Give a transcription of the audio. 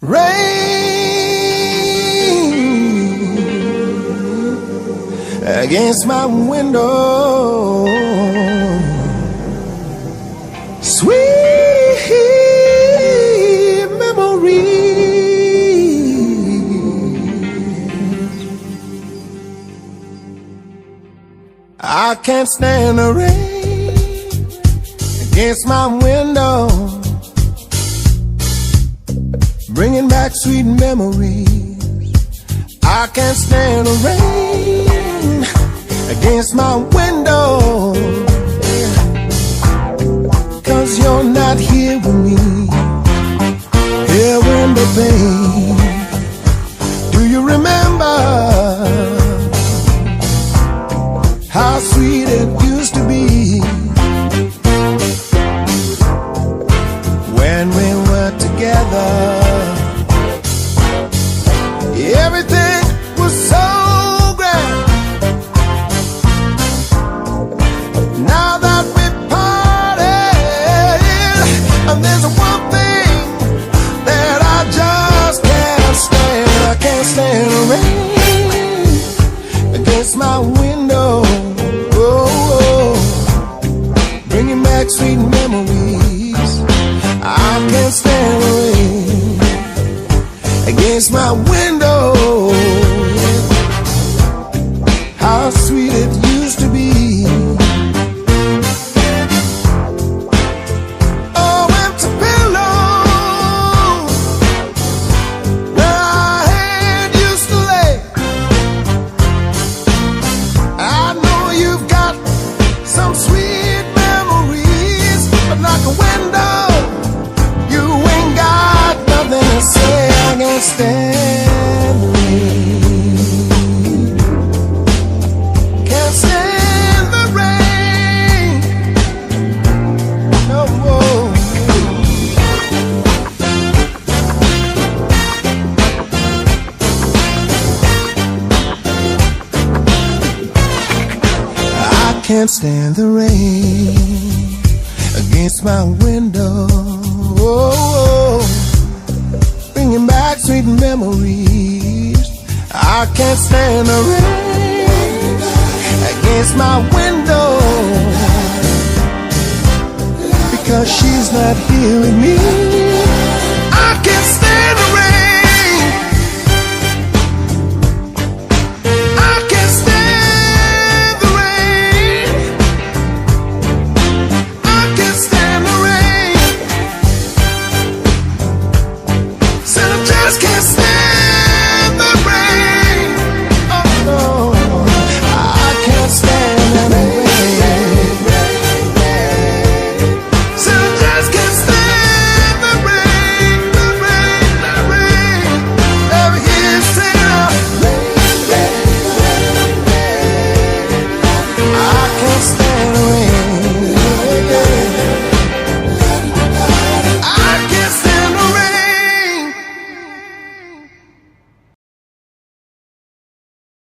Rain against my window, sweet memory. I can't stand the rain against my window, bringing back sweet memories. I can't stand the rain against my window, 'cause you're not here with me. Here in the pain, do you remember how sweet it used to be when we were together? Everything was so grand. Now that we're parted, and there's one thing that I just can't stand. I can't stand the rain against my window, bringing back sweet memories. I can't stand the rain against my window. How sweet it used to be. Oh, empty pillow where our head used to lay. I know you've got some sweet memories, but like a window, you ain't got nothing to say. I can't stand the rain. Can't stand the rain. No more. I can't stand the rain against my window, bringing back sweet memories. I can't stand the rain against my window, because she's not here with me. I can't stand the rain.